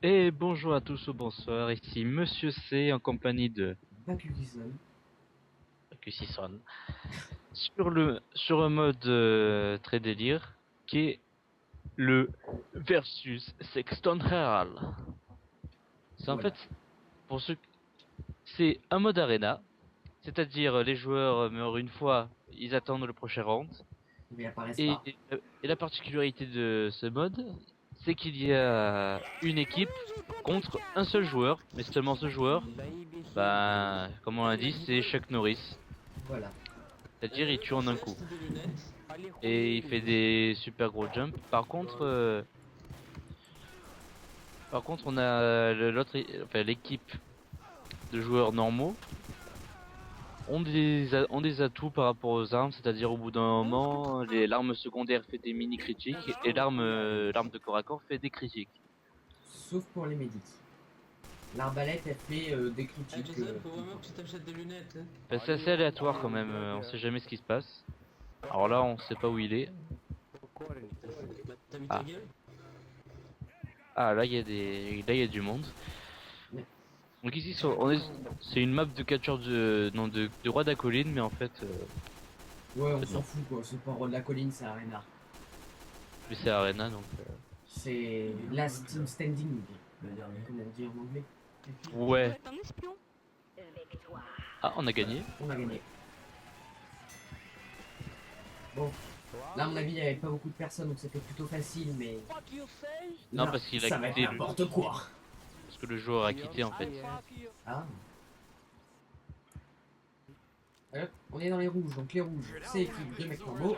Et bonjour à tous ou bonsoir, ici Monsieur C en compagnie de Bakugan. Kusison sur un mode très délire qui est le versus Sexton Hall. C'est en fait Voilà. pour ceux c'est un mode arena, c'est-à-dire les joueurs meurent une fois, ils attendent le prochain round Mais ils apparaissent et, pas. et la particularité de ce mode c'est qu'il y a une équipe contre un seul joueur, mais seulement ce joueur, bah comme on l'a dit, c'est Chuck Norris. Voilà. C'est-à-dire, il tue en un coup. Teste de lunettes. Et il fait des super gros jumps. Par contre, on a enfin, l'équipe de joueurs normaux ont des atouts par rapport aux armes. C'est-à-dire, au bout d'un moment, l'arme secondaire fait des mini critiques et l'arme de corps à corps fait des critiques. Sauf pour les médics. L'arbalète, elle fait des Ah, critiques. Joseph, faut Tout le vraiment temps. que tu t'achètes des lunettes. Hein. Enfin, c'est assez aléatoire quand même. On sait jamais ce qui se passe. Alors là, on sait pas où il est. Bah, t'as mis ta Ah, gueule? ah, là, là, il y a du monde. Mais- Donc ici, c'est une map de capture non, de roi de la colline, mais en fait, Ouais, on s'en non. fout quoi. C'est pas roi de la colline, c'est Arena. Mais c'est Arena, donc. C'est Last Team Standing. Comment on dit en anglais. Ouais. Un espion. Ah, on a gagné. On a gagné. Bon, là, à mon avis, il n'y avait pas beaucoup de personnes, donc c'était plutôt facile, mais. Non, Là, parce qu'il a ça va être quitté n'importe quoi. parce que le joueur a quitté en fait. Ah. Hop, on est dans les rouges, donc les rouges, c'est l'équipe de mecs normaux.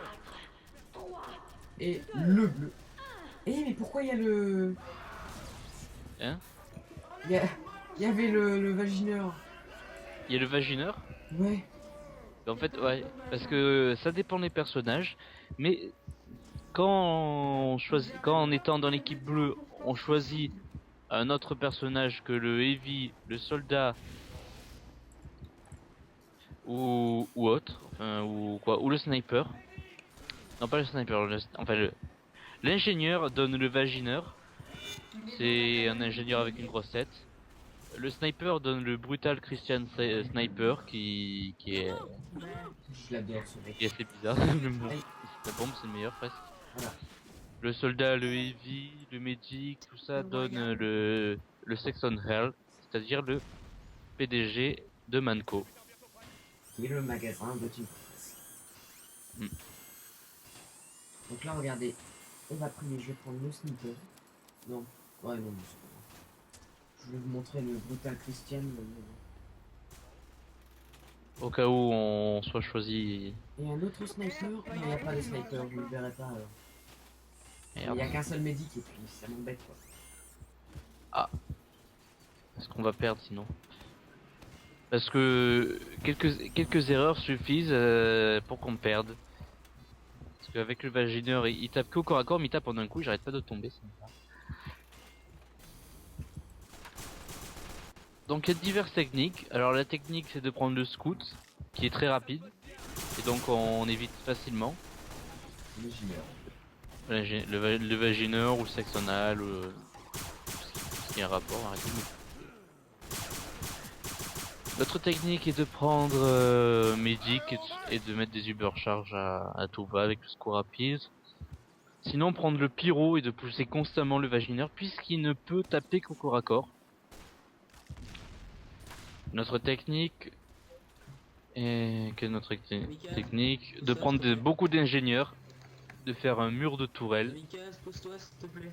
Et le bleu. Eh, mais pourquoi il y a le. Hein? Il y, a... il y avait le vagineur. Il y a le vagineur. Ouais. En fait, ouais, parce que ça dépend des personnages, mais quand en étant dans l'équipe bleue, on choisit un autre personnage que le heavy, le soldat ou autre, enfin ou quoi, ou le sniper. Non, pas le sniper, enfin l'ingénieur donne le vagineur. C'est un ingénieur avec une grosse tête. Le sniper donne le brutal Christian Sniper Je l'adore ce qui est mec. assez bizarre. Mais bon, Allez, la bombe c'est le meilleur presque. voilà. Le soldat, le heavy, le medic, tout ça donne le Saxon Hell, c'est-à-dire le PDG de Manco. Qui est le magasin de Team Fortress. Hmm. Donc là, regardez. On va prier, je vais prendre le sniper. Non. Ouais, non, c'est pas grave. Je vais vous montrer le brutal Christian. Au cas où on soit choisi. Et un autre sniper. Non, il n'y a pas de sniper, vous ne le verrez pas alors. Il Merde. n'y a qu'un seul médic et puis ça m'embête quoi. Ah, est-ce qu'on va perdre sinon? Parce que quelques erreurs suffisent pour qu'on perde. Parce qu'avec le vagineur, il tape qu'au corps à corps, mais il tape en un coup, j'arrête pas de tomber. Donc il y a diverses techniques. Alors la technique c'est de prendre le scout, qui est très rapide, et donc on évite facilement Le junior. le vagineur ou le sextonal ou ce qui a un rapport. Arrêtez de me- L'autre technique est de prendre Medic et de mettre des Ubercharges à tout va avec le score rapide. Sinon prendre le pyro et de pousser constamment le vagineur puisqu'il ne peut taper qu'au corps à corps. Notre technique quelle est notre technique? De prendre beaucoup d'ingénieurs, de faire un mur de tourelles. Mika, pose-toi s'il te plaît.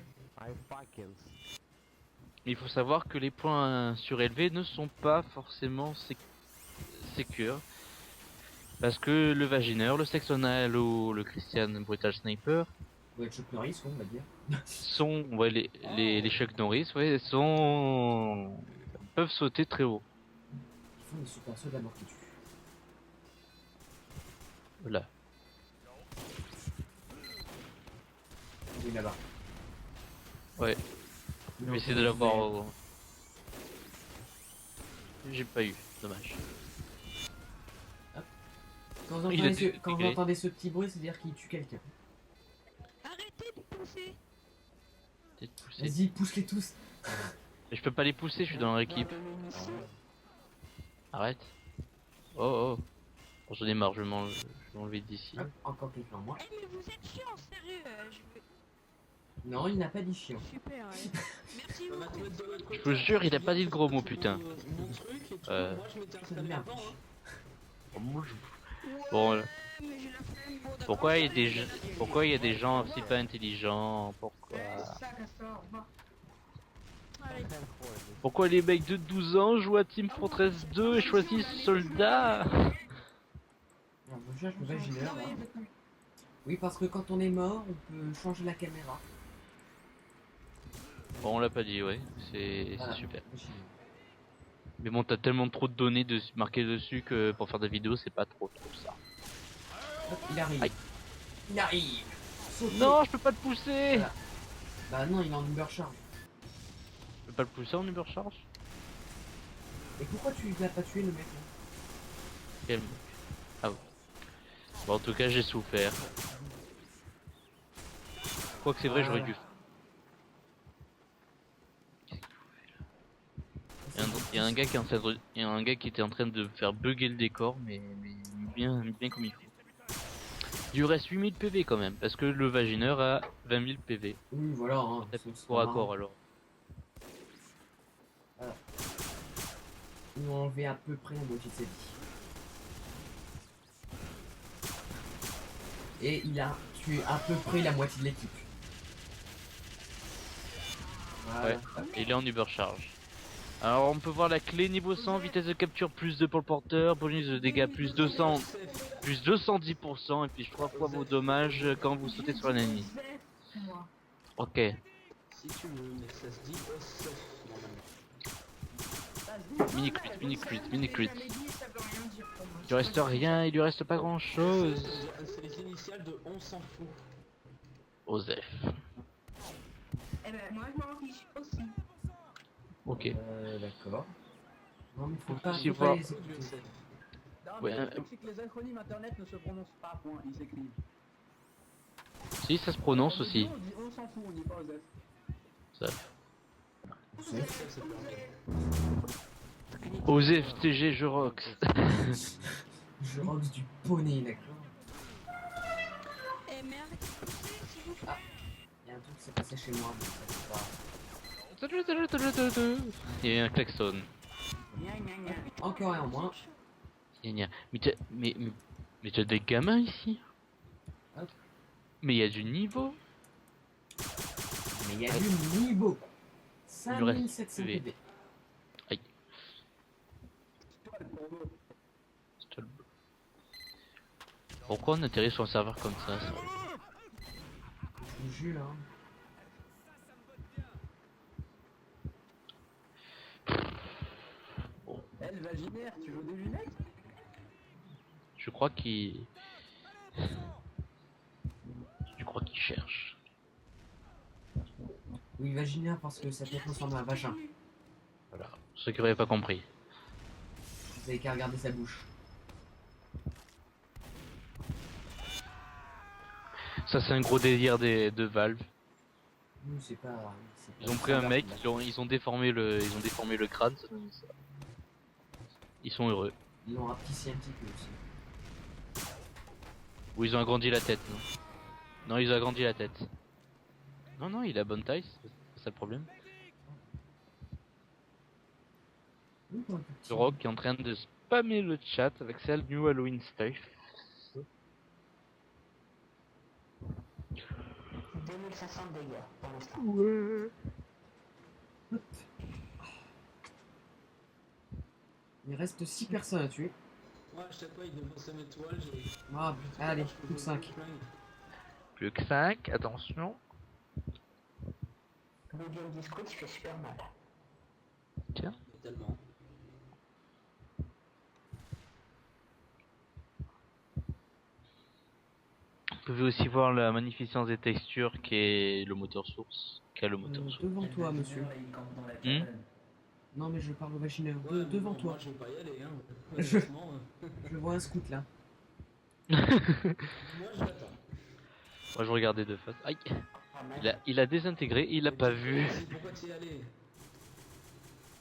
Il faut savoir que les points surélevés ne sont pas forcément sécures. Parce que le vagineur, le sextonal ou le Christian Brutal Sniper Ouais, Chuck Norris, on va dire. sont, ouais, les Chuck Norris, ouais, peuvent sauter très haut. Ils font des super sauts d'abord qui tuent. Voilà. Oui, là-bas. Ouais. Je vais essayer de l'avoir. J'ai pas eu, dommage. Quand vous Il a entendez, été quand vous intégré. entendez ce petit bruit, c'est-à-dire qu'il tue quelqu'un. Arrêtez de pousser. Peut-être poussé. Vas-y, pousse-les tous. Mais je peux pas les pousser, je suis dans leur équipe. Arrête. Oh oh. Bon, j'en ai marre, je vais m'enlever d'ici. Hop, encore quelqu'un en moins. Eh mais vous êtes chiant, sérieux, Non, il n'a pas dit chiant. Super, ouais. Merci On va te beaucoup. mettre de l'autre côté. Je vous jure, il a pas dit le gros mot, Mon- putain. Mon truc et tout, Euh. moi je m'étais installé Merde. là-dedans. Hein. Bon, Mais j'ai la flemme, bon, d'accord. pourquoi il y a des gens si pas intelligents? Pourquoi? Allez. Pourquoi les mecs de 12 ans jouent à Team Fortress 2 et choisissent soldat? Alors, je cherche le vagineur là. Oui, parce que quand on est mort, on peut changer la caméra. Bon, on l'a pas dit, ouais, c'est Voilà, super. vagineur. Mais bon, t'as tellement trop de données marquées dessus que pour faire des vidéos, c'est pas trop ça. Hop, il arrive. Aïe. Il arrive. Sautez. Non, je peux pas le pousser. Voilà. Bah non, il est en Ubercharge. Je peux pas le pousser en Ubercharge. Et pourquoi tu l'as pas tué le mec là? Quel... Ah bon. Bon, en tout cas, j'ai souffert. Quoique c'est vrai, j'aurais dû. Il y a un gars qui est en train il y a un gars qui était en train de faire bugger le décor, mais bien comme il faut. Il lui reste 8000 PV quand même, parce que le vagineur a 20 000 PV. Oui, voilà. Hein, c'est Pour pas accord marrant. alors. Ils ont enlevé à peu près la moitié de sa vie. Et il a tué à peu près la moitié de l'équipe. Voilà. Ouais, et il est en Ubercharge. Alors on peut voir la clé niveau 100, vitesse de capture plus 2 pour le porteur, bonus de dégâts plus 200, plus 210% et puis 3 fois vos dommages quand vous sautez sur un ennemi. Ok. Si tu veux, mais ça se dit OSF normalement. Mini crit. Il lui reste rien, il lui reste pas grand chose. C'est les initiales de on s'en fout. Osef. Eh ben, moi je m'en fiche aussi. Ok. D'accord. Non, mais faut pas, Si faut pas voir- les Dieu écouter. sait. Ouais, Le truc, c'est que les acronymes internet ne se prononcent pas, point, ils s'écrivent. Si ça se prononce aussi. Nous, on dit on s'en fout, on dit pas OSEF. Ça. OSF, c'est pas vrai. Osef TG je rock. Je rox du poney, d'accord. Eh merde, s'il vous plaît. Il y a un truc qui s'est passé chez moi, mais ça c'est pas... Il y a eu un klaxon. Gna gna gna. Encore un en moins. Gna gna. Mais t'as des gamins ici? Hop. Mais il y a du niveau. Mais il y a du niveau. Il lui reste 5700 PV. PV. Toi, le porno. Pourquoi on atterrit sur un serveur comme ça? Je vous jure, hein. Eh, le vaginaire, tu veux des lunettes? Je crois qu'il cherche. Oui, vaginaire parce que ça peut transformer en vagin. Voilà. Ceux qui n'auraient pas compris. Vous avez qu'à regarder sa bouche. Ça c'est un gros délire de Valve. Nous, c'est pas... c'est Ils pas ont pris un standard, mec, là. ils ont déformé le crâne. Ça donne ça. Ils sont heureux. Ils l'ont rapetissé un petit peu aussi. Ou ils ont agrandi la tête, non? Non, ils ont agrandi la tête. Non, il a bonne taille, c'est ça le problème. Oui, pour un peu petit. The Rock est en train de spammer le chat avec sa New Halloween stuff. 2500 de dégâts pour l'instant. Il reste 6 personnes à tuer. Moi, à chaque fois, il défonce une étoile. J'ai. Ah, allez, plus que 5. Plus que 5, attention. Le game Discord, il fait super mal. Tiens. Tellement. Vous pouvez aussi voir la magnificence des textures qui est le moteur source. Qu'a le moteur source. Devant toi, monsieur. Hmm. Non, mais je parle au vagineur. Ouais, Devant bon, toi. Moi, je vais pas y aller, hein. Je- Honnêtement, Je vois un scout là. moi, je l'attends. Moi je regardais de face. Aïe. Il a désintégré, il a pas vu. Pourquoi t'y es allé?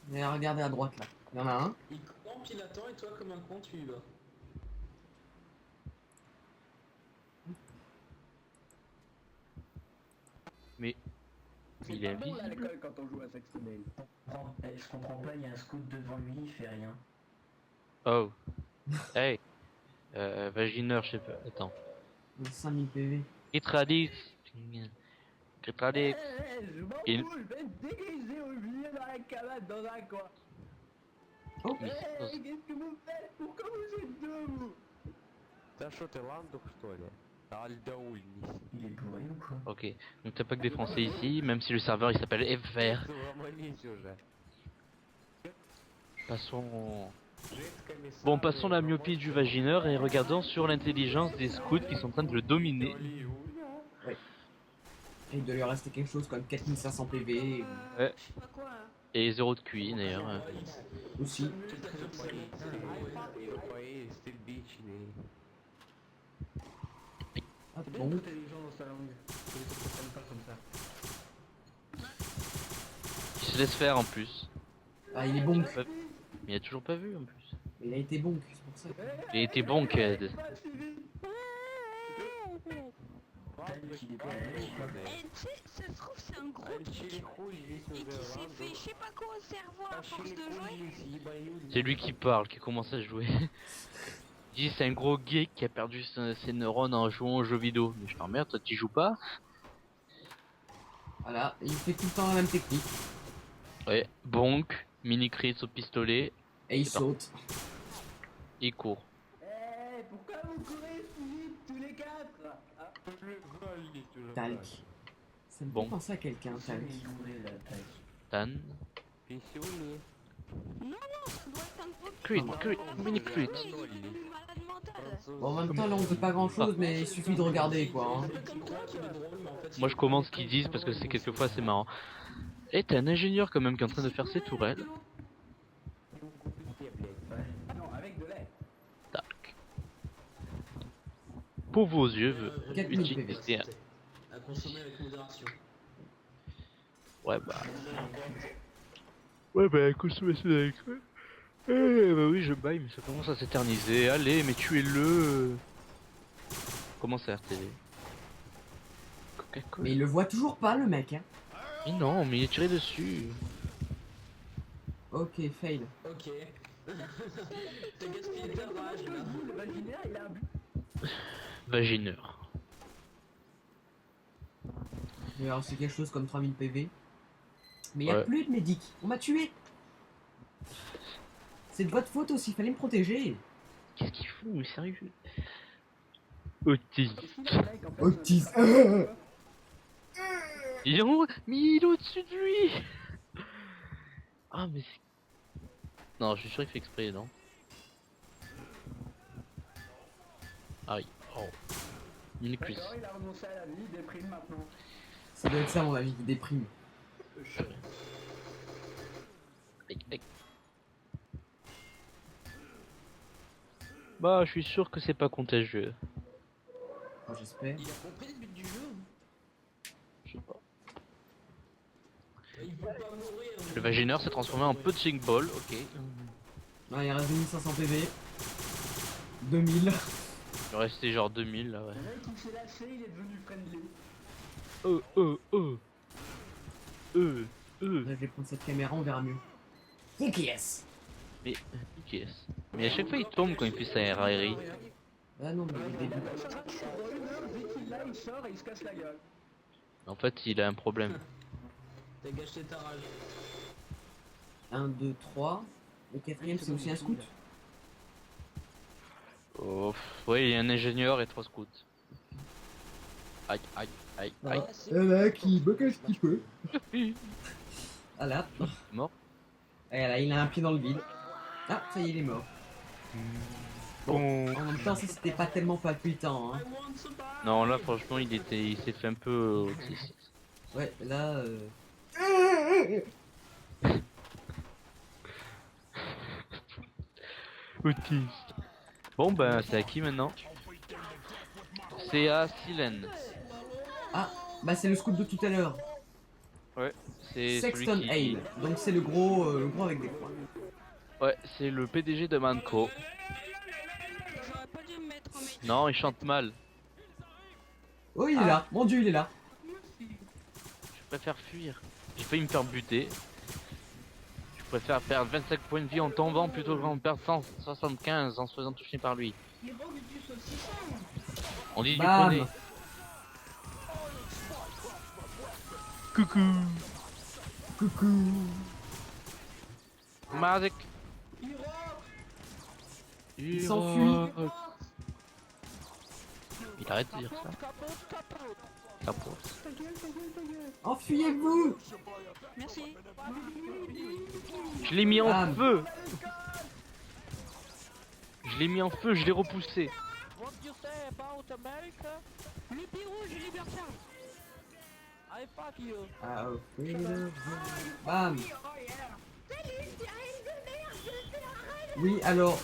Mais regardez à droite là. Il y en a un. Il campe, il attend, et toi, comme un con, tu y vas. Mais C'est il est pas bon là à invisible. l'école quand on joue à Sextonale. Je comprends pas, il y a un scout devant lui, il fait rien. Oh. Hey. Vagineur, je sais pas. Attends. 5000 PV. Itradix. Itradix. Je m'en Il- fous, je vais me déguiser au milieu dans la cabane, dans un coin. Oh, Mais Qu'est-ce que vous faites? Pourquoi vous êtes deux, vous? Ты что, ты ландух, что ли? Альдаульнис. Il est bourré ou quoi? Ok. Donc t'as pas que des Français ici, même si le serveur il s'appelle FR. Ломанись уже. Passons. Жидкая мясо, Bon, passons la myopie du vagineur et regardons sur l'intelligence des scouts qui sont en train de le dominer. Il doit lui rester quelque chose comme 4500 PV. Je sais pas quoi. Et 0 de QI d'ailleurs. Aussi. Тупые, стильбичные. Ah, C'est bien bon. que t'es les gens dans sa langue. Que les autres comprennent pas comme ça. Il se laisse faire en plus. Ah, il est bon. Mais il a toujours pas vu en plus. Il a été bon, c'est pour ça. Il a été bon, Ked. Il est pas bon, quoi. Eh, tu sais, ça se trouve, c'est un gros geek et qui s'est fait je sais pas quoi au cerveau à force de jouer. C'est lui qui parle, qui commence à jouer. Il dit c'est un gros geek qui a perdu ses neurones en jouant aux jeux vidéo. Mais je t'emmerde, toi tu joues pas? Voilà, il fait tout le temps la même technique. Ouais, bonk, mini crit au pistolet, Et il C'est saute. il court. Eh, pourquoi vous courez si vite tous les quatre? Ah, Talc. Ça me Bon. fait penser à quelqu'un, Talc. il est bourré là, tac. Tan. Писюли. Non, non, ça doit être un gros Crit, geek. crit, mini crit. Il est devenu malade mental. Bon, en même temps, là, on dit pas grand chose, mais il suffit de regarder, quoi. Hein. Comme toi, Il est drôle, mais en fait, Moi je commente ce qu'ils disent parce que c'est quelquefois c'est marrant. Et t'as un ingénieur quand même qui est en train de faire ses tourelles. Ouais. Non, avec de lait. Tac. Pour vos yeux, 4000 PV. utilisez un... à consommer avec modération. Ouais bah... Ouais bah consommation avec quoi. Bah oui je baille mais ça commence à s'éterniser. Allez mais tuez-le. Comment ça RTV? Coca-Cola. Mais il le voit toujours pas, le mec. Hein. Mais non mais il est tiré dessus. Ok, fail. Ok. T'as gaspillé ta rage là. Le vaginaire, il a un but. Vagineur. Mais alors, c'est quelque chose comme 3000 PV. Mais il y a Ouais. plus de médic. On m'a tué. C'est de votre faute aussi, fallait me protéger. Qu'est-ce qu'il fout mais sérieux? Autiste. Et si le mec, en fait, Autiste. Il est en haut, mais il est au-dessus de lui. Ah mais c'est... Non, je suis sûr qu'il fait exprès, non? Ah oui, oh. Une cuisse. D'accord, il a renoncé à la vie, il déprime maintenant. Ça doit être ça, mon avis, qui déprime. Aïe, aïe. Bah, je suis sûr que c'est pas contagieux. Enfin, j'espère. Il a compris le but du jeu. Je sais pas. Il veut pas mourir. Le vagineur s'est transformé en punching ball, ok. Ouais, il reste 2500 PV. 2000. Il est resté genre 2000 là, ouais. Le mec, il s'est lâché, il est devenu friendly. Là, je vais prendre cette caméra, on verra mieux. Yes. Mais, qui est-ce? Mais à chaque fois il tombe quand il fait sa RRI. Ah non, mais au début. Pendant une heure, dès qu'il l'a, il sort et il se casse la gueule. En fait, il a un problème. T'as gâché ta rage. 1, 2, 3. Le quatrième, c'est aussi un scout. Oh, ouais, il y a un ingénieur et 3 scouts. Aïe, aïe, aïe, Ah. aïe. Là, qui bloque ce qu'il peut. Ah là. Mort. Et là, il a un pied dans le vide. Ah, ça y est, il est mort. Bon. En même temps, ça c'était pas tellement palpitant. Hein. Non, là, franchement, il s'est fait un peu autiste. Ouais, là. Autiste. Bon, ben, c'est à qui maintenant? C'est à Silène. Ah, bah c'est le scout de tout à l'heure. Ouais, C'est celui Sexton qui... Hale. Donc c'est le gros avec des points. Ouais, c'est le PDG de Manco. J'aurais pas dû me mettre en métier. Non, il chante mal. Oh, il est là. Mon dieu, il est là. Je préfère fuir. J'ai failli me faire buter. Je préfère perdre 25 points de vie en tombant plutôt qu'en perdre 175 en se faisant toucher par lui. On dit du Bam. poney. Coucou. Coucou. Marek. Il s'enfuit. Il arrête de dire ça. Capote. Enfuyez-vous. Merci. Je l'ai mis en Bam. feu. Je l'ai mis en feu, je l'ai repoussé. What you say about America? Le Pérou, je libère ça. I fuck you. Ah, bam. Oui, alors,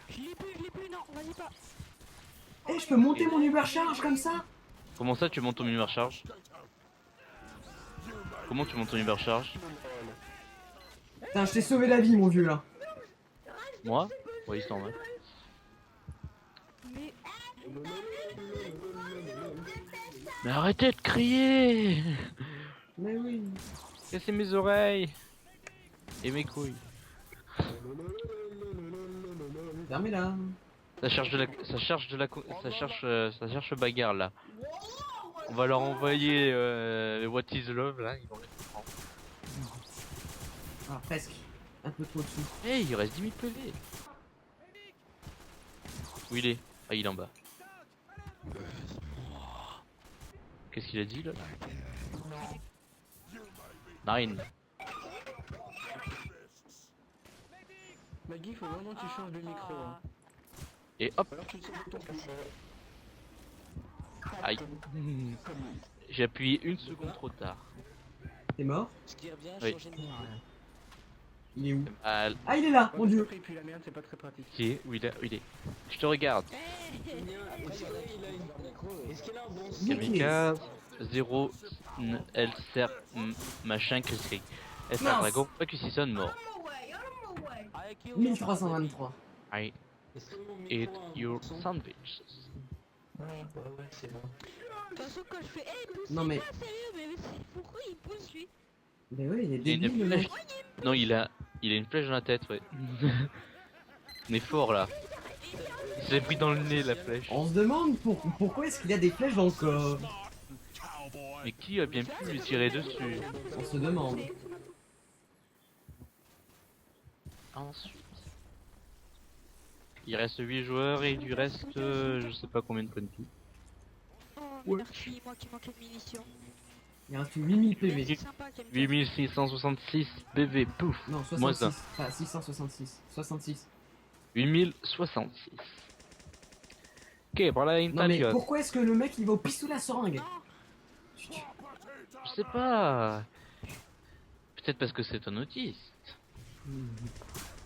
Je l'ai plus, non, vas-y pas. je peux monter mon Ubercharge comme ça? Comment ça tu montes ton Ubercharge? Comment tu montes ton Ubercharge? Putain, je t'ai sauvé la vie, mon vieux, là. Moi? Oui, il s'en va. Mais Mais arrêtez de crier! Mais oui. Cassez mes oreilles! Et mes couilles. Fermez-la. Ça cherche ça cherche bagarre là. On va leur envoyer What is Love là, ils vont les comprendre. Ah, presque. Un peu trop dessus. Hey, il reste 10 000 PV. Où il est? Ah, il est en bas. Qu'est-ce qu'il a dit là? Nine. Maggie, faut vraiment que tu changes de micro. Hein. Et hop, Alors tu te sors de ton PC. aïe. J'ai appuyé une seconde trop tard. T'es mort? Ce qui revient, Oui. changer de micro. Il est où? Ah, Ah, il est là, mon dieu. Après, il pue la merde, c'est pas très pratique. qui est? Où il est? Où il est? Je te regarde. Est-ce qu'il a un bon Kamikaze, 0, L, ser, machin, Chris. F, Mince. dragon, acquisition, mort. 1323. I eat your sandwich. Ouais, c'est bon. de toute façon, quand je fais, pousse Non, mais- pas sérieux, mais pourquoi il pousse lui? Mais oui, il est Il a une débile, le mec. flèche. Non, il a une flèche dans la tête, ouais. On est fort là. Il s'est pris dans le nez la flèche. On se demande pourquoi est-ce qu'il a des flèches dans le corps. Mais qui a bien pu lui tirer dessus? On se demande. Ensuite. Il reste 8 joueurs et il lui reste je sais pas combien de points de vie. Oh, Ouais. merci, moi qui manquais de munitions. Il reste 8000 C'est PV. sympa qu'elle me 8666 BV, pouf. Non, Moins 66. Enfin, 666. 66. 8066. Ok, voilà une Non, mais talion. pourquoi est-ce que le mec il va au pistolet à seringue? Je sais pas. Peut-être parce que c'est un autiste.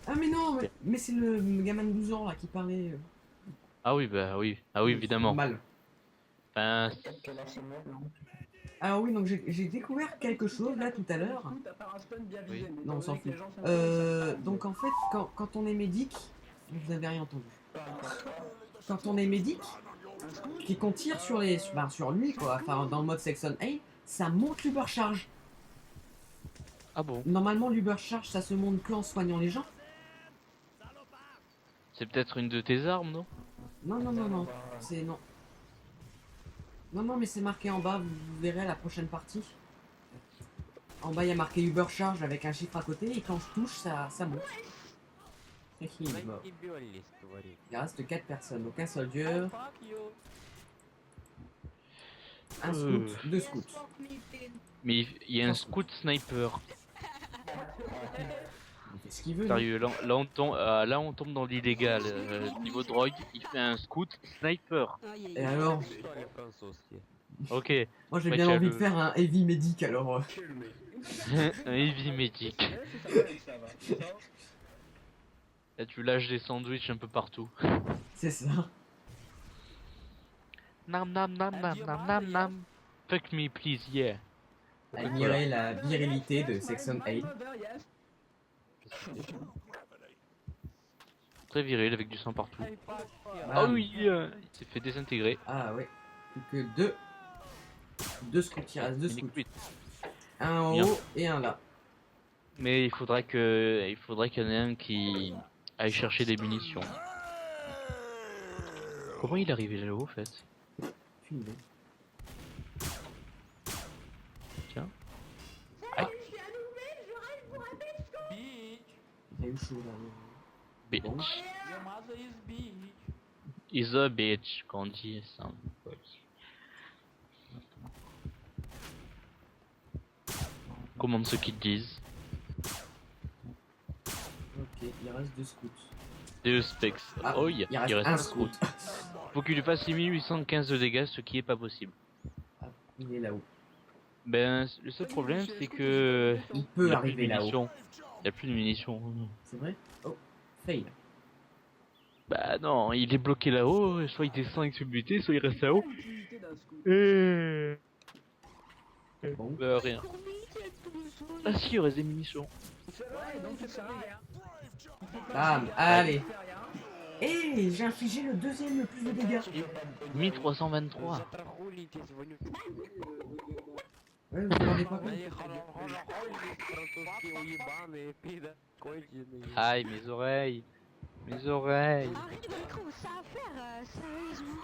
Ah, mais non, mais c'est le gamin de 12 ans là qui parlait. Ah oui, bah oui. Ah oui, évidemment. Mal. Enfin, Quelle heure c'est mal, non? Alors, oui, donc j'ai découvert quelque chose là tout à l'heure. T'as pas un stun bien Oui. visé, mais Non, on étant s'en donné que fout. les gens sont Donc en fait, quand on est médic, vous avez rien entendu. Quand on est médic, et qu'on tire sur les, sur lui quoi, enfin dans le mode Sexton A, ça monte l'Ubercharge. ah bon. Normalement l'Ubercharge ça se monte que en soignant les gens. C'est peut-être une de tes armes, non? Non, c'est non. Non, mais c'est marqué en bas, vous verrez à la prochaine partie. En bas il y a marqué Ubercharge avec un chiffre à côté et quand je touche ça monte. Et il est mort. Il reste 4 personnes, donc un soldier, un scout, 2 scouts. Mais il y a un scout sniper. Il fait ce qu'il veut. lui. Sérieux, là on tombe dans l'illégal. Niveau drogue, il fait un scout sniper. Aïe, aïe, Et aïe. alors, Ok, moi j'ai Ouais, bien tu as envie le- de faire un heavy medic alors. un heavy medic. Là tu lâches des sandwichs un peu partout. C'est ça. Nam nam nam nam nam nam nam. Fuck me please, yeah. Admirez la virilité de Section 8. Très viril avec du sang partout. Bam. Oh oui, il s'est fait désintégrer. Ah ouais. Plus que deux. Deux scouts, il reste deux Il est scouts. cuit. Un en Bien. haut et un là. Mais il faudrait qu'il y en ait un qui aille chercher des munitions. Comment il est arrivé là-haut, en fait? Aucune idée. Tiens. Il a eu chaud là. Bitch. Bon. Is a bitch, qu'on dit ça. Commande ceux qui te disent. Ok, il reste deux scouts. Deux specs. Ah, Oh, il reste un scout. Faut qu'il lui fasse 6815 de dégâts, ce qui est pas possible. Ah, il est là-haut. Ben, le seul problème, c'est que... Il peut y a plus de arriver là-haut. munitions. Il y a plus de munitions. C'est vrai? Oh, fail. Bah non, il est bloqué là-haut, soit il descend avec buté, soit il reste là-haut. Bon. Bah rien. Ah si, il reste des munitions. Bam, allez. Et j'ai infligé le deuxième le plus de dégâts. 1323. Ouais, vous vous rendez pas compte. Aïe, mes oreilles. Mes oreilles. Arrête de micro, ça à faire, sérieusement.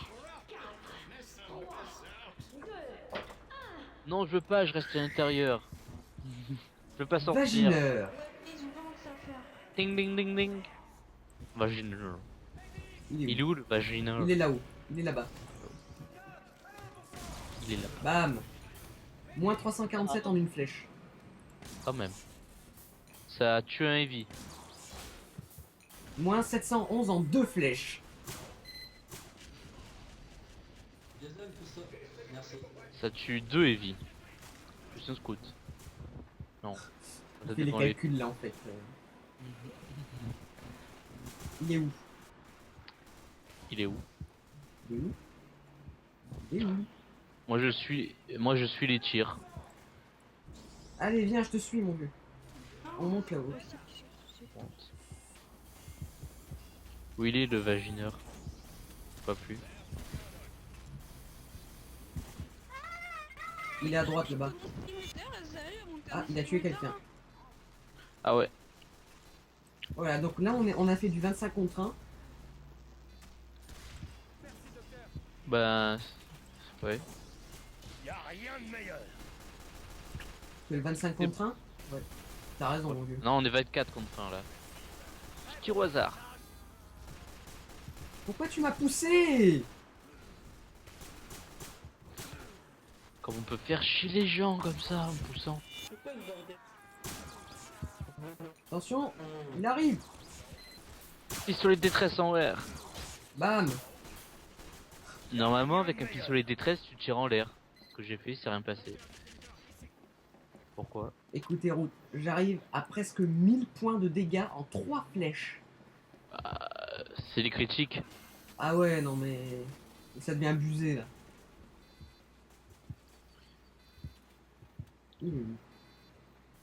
Non, je veux pas, je reste à l'intérieur. Je veux pas sortir. Vagineur. Ils ont vraiment que ça à faire. Ding ding ding ding. Vagineur. Il Il est est où? où le vagineur? Il est là-haut. Il est là-bas. Il est là, Bam. Moins 347 en une flèche. quand même. Ça a tué un heavy. Moins 711 en deux flèches. Jason, tout ça. Merci. Ça tue deux heavy. Plus un scout. Non. Ça Il fait les dépend calculs là en fait. Il est où? Il est où? Il est où? Il est où? Moi je suis les tirs. Allez, viens, je te suis, mon vieux. On monte là-haut. Où il est le vagineur? Pas plus. Il est à droite là-bas. Ah, il a tué quelqu'un. Ah ouais. Voilà, donc là on a fait du 25 contre 1. Ben. Ouais. C'est le 25 contre 1. Ouais. T'as raison, mon vieux. Non, on est 24 contre 1 là. Je tire au hasard. Pourquoi tu m'as poussé? Comme on peut faire chier les gens comme ça en poussant. Attention, il arrive. Pistolet de détresse en l'air. Bam. Normalement, avec un pistolet de détresse, tu tires en l'air. Ce que j'ai fait, c'est rien passé. Pourquoi? Écoutez, Route, j'arrive à presque 1000 points de dégâts en 3 flèches. C'est les critiques. Ah ouais, non mais... Ça devient abusé là. Il est où?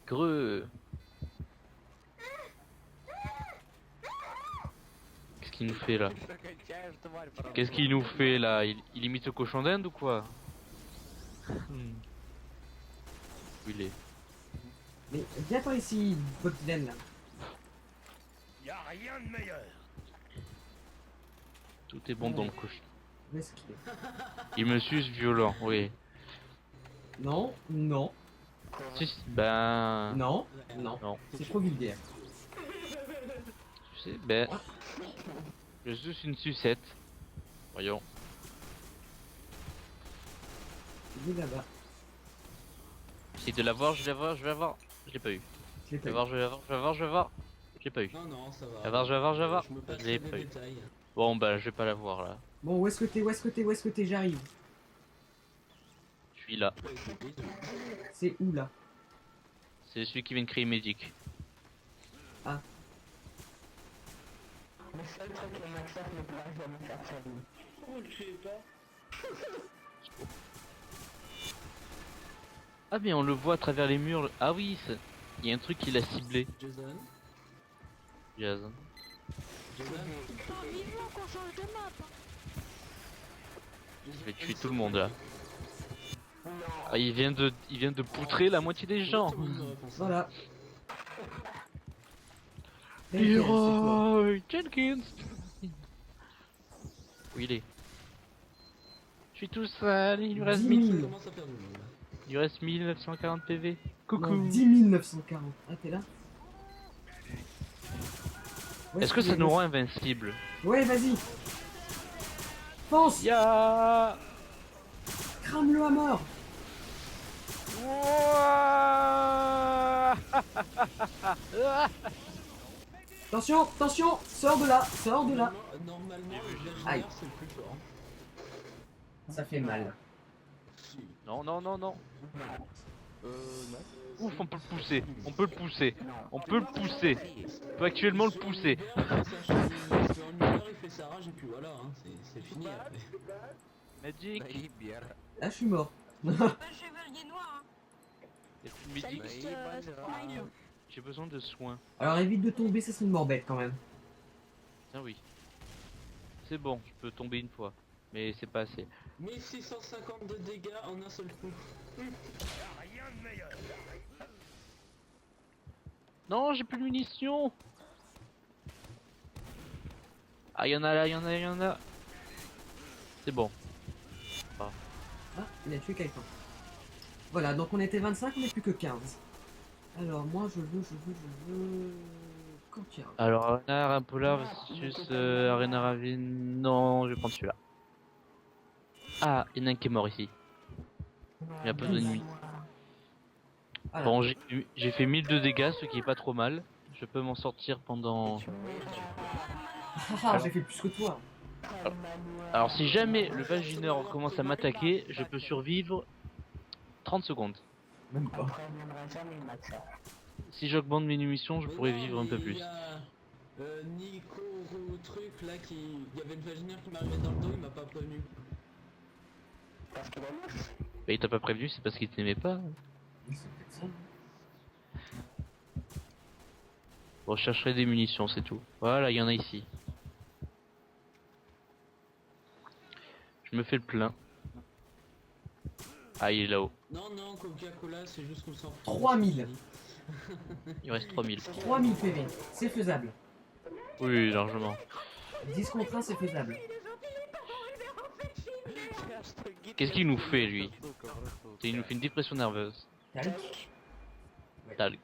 Greux. Qu'est-ce qu'il nous fait là? Qu'est-ce qu'il nous fait là? Il imite le cochon d'Inde ou quoi? Où il est? Mais viens par ici, Bob Dylan là. Tout est bon dans le cochon. Où est-ce qu'il est? Il me suce violent, oui. Non, non, Si, ben... non, non. Non. C'est trop vulgaire. Tu sais, ben... Je suis une sucette. Voyons. Il est là-bas. J'essaie de l'avoir, je vais l'avoir, je vais l'avoir. Je l'ai pas eu. Je l'ai Je pas vais eu. voir, je vais l'avoir, je vais l'avoir, je vais l'avoir. Je l'ai pas eu. Non, non, ça va. Je vais l'avoir, je vais l'avoir, je vais l'avoir. Je me Je passerai l'ai des pas eu. détails. Bon, ben, je vais pas l'avoir là. Bon, où est-ce que t'es? Où est-ce que t'es? Où est-ce que t'es? J'arrive. Je suis là. C'est où là? C'est celui qui vient de créer Medic. Le seul truc que Maxaf ne pourra jamais faire de sa vie. Ah mais on le voit à travers les murs. Ah oui, il y a un truc qui l'a ciblé. Jason. Jason. Jason. Putain, vivement qu'on change de map. Hein. Je vais tuer tout le monde là. Ah, il vient de poutrer la moitié des gens. Voilà. Nickel, c'est toi. Leroy Jenkins. Où il est? Je suis tout seul, il lui reste 10 1000. 000. Commence à faire du monde. Il lui reste 1940 PV. Coucou. Non, 10 940. Ah, t'es là? Ouais, Est-ce que ça c'est- nous rend invincible? Ouais, vas-y. Pense. Ya. Crame-le à mort. Attention, attention. Sors de là, sors de là. Normalement, le Aïe. Virginier c'est le plus fort. Ça fait mal. Si. Non, non, non, non. Non. Ouf, on peut le pousser. On peut le pousser. On peut le pousser. On peut actuellement le pousser. Il fait sa rage et puis voilà, hein, c'est fini après. Magic. Là, je suis mort. Bah, chevalier noir. Hein. Est-ce que Magic, Smile. j'ai besoin de soins. Alors évite de tomber, ça serait une mort bête quand même. Tiens, oui. C'est bon, je peux tomber une fois. Mais c'est pas assez. 1650 de dégâts en un seul coup. Non, j'ai plus de munitions. Ah, y'en a là, y'en a. C'est bon. Ah, il a tué quelqu'un. Voilà, donc on était 25, on n'est plus que 15. Alors moi je veux... Quantia. Alors, Arena, Rampola versus Arena Ravine. Non, je vais prendre celui-là. Ah, il y en a un qui est mort ici. Il y a pas d'ennemis. Voilà. Bon, j'ai fait 1000 de dégâts, ce qui est pas trop mal. Je peux m'en sortir pendant... Ah, j'ai fait plus que toi. Alors, si jamais le vagineur commence à m'attaquer, je peux survivre 30 secondes. Même pas. Si j'augmente mes munitions, je pourrais vivre un peu plus. Il y a Nico ou truc là qui. Il y avait le vaginaire qui m'arrivait dans le dos, il m'a pas prévenu. Bah, il t'a pas prévenu, c'est parce qu'il t'aimait pas. Oui, c'est peut-être ça. Bon, je chercherai des munitions, c'est tout. Voilà, il y en a ici. Je me fais le plein. Ah, il est là-haut. Non, non, Coca-Cola, c'est juste qu'on s'en fout. 3000. Il reste 3000. 3000 PV, c'est faisable. Oui, largement. 10 contre 1, c'est faisable. Qu'est-ce qu'il nous fait, lui? Il nous fait une dépression nerveuse. Talc. Talc.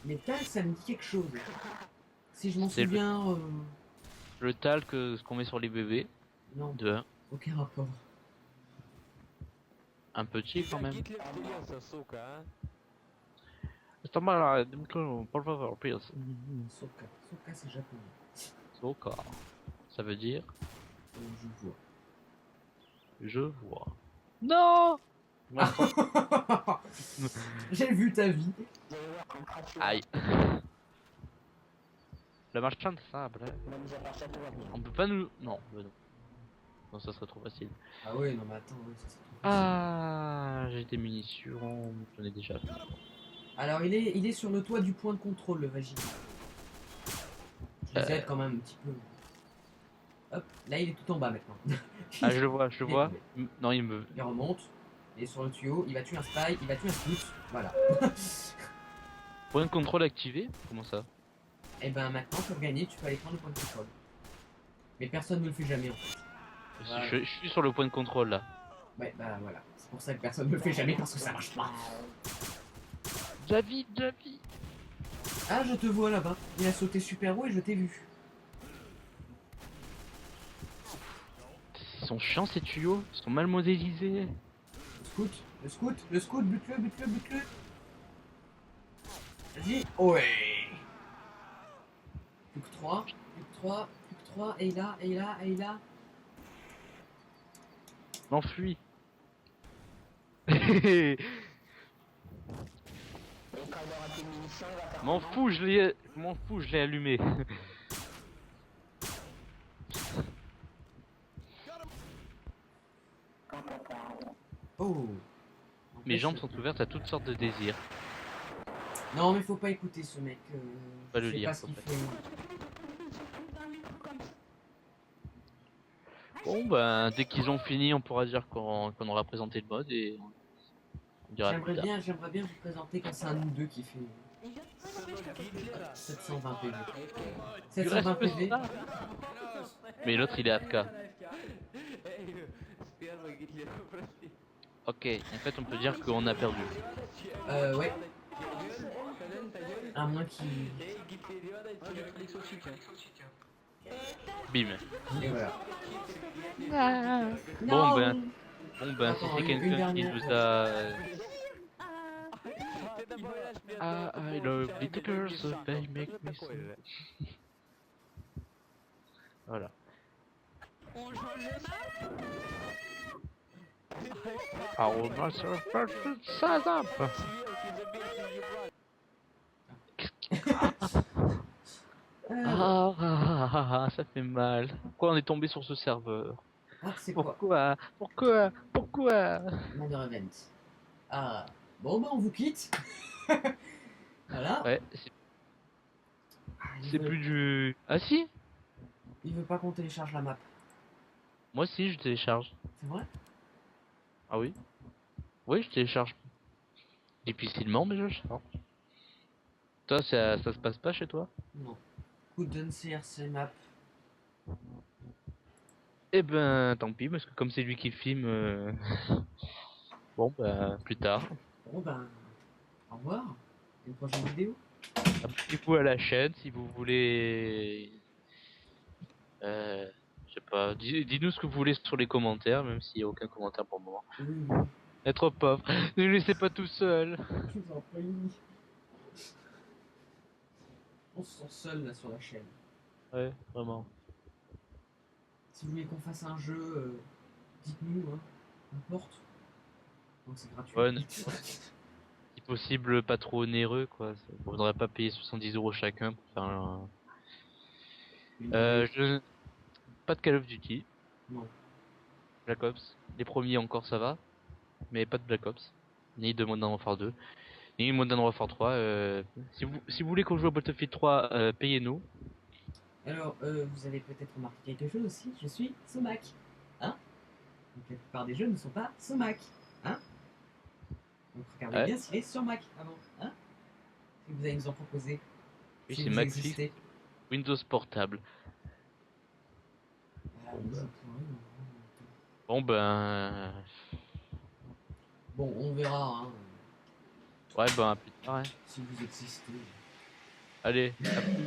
Mais talc, ça me dit quelque chose. Si je m'en C'est le- souviens... Le talc, ce qu'on met sur les bébés. Non, De 1. aucun rapport. Un petit quand même. Soka. Está mal, por favor, please. Soka. Soka, c'est japonais. Soka. Ça veut dire Je vois. je vois. Non. J'ai vu ta vie. Aïe. Le marchand de sable. On peut pas nous. Non, bah non. Non, ça serait trop facile. Ah ouais, non mais attends, ouais, ça c'est trop facile. Ah, j'ai des munitions. J'en ai déjà. Alors il est sur le toit du point de contrôle, le vagin. Je les aide quand même un petit peu. Hop, là il est tout en bas maintenant. Ah, je le vois, je le vois. Non, il me. Il remonte, il est sur le tuyau, il va tuer un spy, il va tuer un scout, voilà. Point de contrôle activé. Comment ça? Et ben maintenant pour gagner tu peux aller prendre le point de contrôle. Mais personne ne le fait jamais en fait. Voilà. Je suis sur le point de contrôle là. Ouais bah voilà, c'est pour ça que personne ne le fait jamais parce que ça marche pas. Javi, Javi. Ah je te vois là-bas, il a sauté super haut et je t'ai vu. Ils sont chiants ces tuyaux. Ils sont mal modélisés. Le scout, bute-le, bute-le, bute-le. Vas-y, ouais. Plus que 3, plus que 3, plus que 3, et là, et là, et là. M'enfuis. M'en fous, je l'ai allumé. Oh. Mes jambes sont ouvertes à toutes sortes de désirs. Non, mais faut pas écouter ce mec. Pas Je le sais lire, pas ce qu'il en fait. Bon ben dès qu'ils ont fini on pourra dire qu'on aura présenté le mode et on dira plus tard. J'aimerais bien vous présenter quand c'est un nous deux qui fait 720 PV. Il 720 reste que PV. ça. Mais l'autre il est AFK. Ok, en fait on peut dire qu'on a perdu. Ouais. À moins qu'il. Bim. Et voilà. Bon ben si Attends, c'est une quelqu'un qui dernière. nous a... Ah, I love little girls, they make me sing. Voilà. On change de map. Our master person shut up. Ça fait mal. Pourquoi on est tombé sur ce serveur? Ah, c'est quoi? Pourquoi Commander Event. Ah. Bon, bah, on vous quitte. Voilà. Ouais, Ah, c'est plus du... Ah si. Il veut pas qu'on télécharge la map. Moi si, je télécharge. C'est vrai? Ah oui? Oui, je télécharge. Difficilement, mais je charge. Toi, ça se passe pas chez toi? Non. Couldn't CRC map. Eh ben, tant pis, parce que comme c'est lui qui filme... Bon, ben, plus tard. Bon, ben. Au revoir. À une prochaine vidéo. Abonnez-vous à la chaîne si vous voulez... je sais pas, dis-nous ce que vous voulez sur les commentaires, même s'il n'y a aucun commentaire pour le moment. Oui, oui. Être pauvre, ne le laissez pas tout seul. Je vous en prie. On se sent seul là sur la chaîne. Ouais, vraiment. Si vous voulez qu'on fasse un jeu, dites-nous, hein. N'importe. Donc c'est gratuit. Ouais, si possible, pas trop onéreux, quoi. Il faudrait pas payer 70 € chacun pour faire un... Pas de Call of Duty. Non. Black Ops. Les premiers encore ça va, mais pas de Black Ops. Ni de Modern Warfare 2. Ni Modern Warfare 3. Si vous voulez qu'on joue à Battlefield 3, payez-nous. Alors, vous avez peut-être remarqué quelque chose aussi, je suis Somac. Hein? Donc la plupart des jeux ne sont pas Somac. Hein? Donc regardez Ouais. bien s'il est sur Mac avant. Hein? Si vous allez nous en proposer. Oui, si c'est vous Mac existez. fixe. Windows portable. Ah, oui, ça pourrait, mais Bon ben... bon, on verra, hein, Ouais ben à plus tard. Hein. si vous existez. Allez, à plus.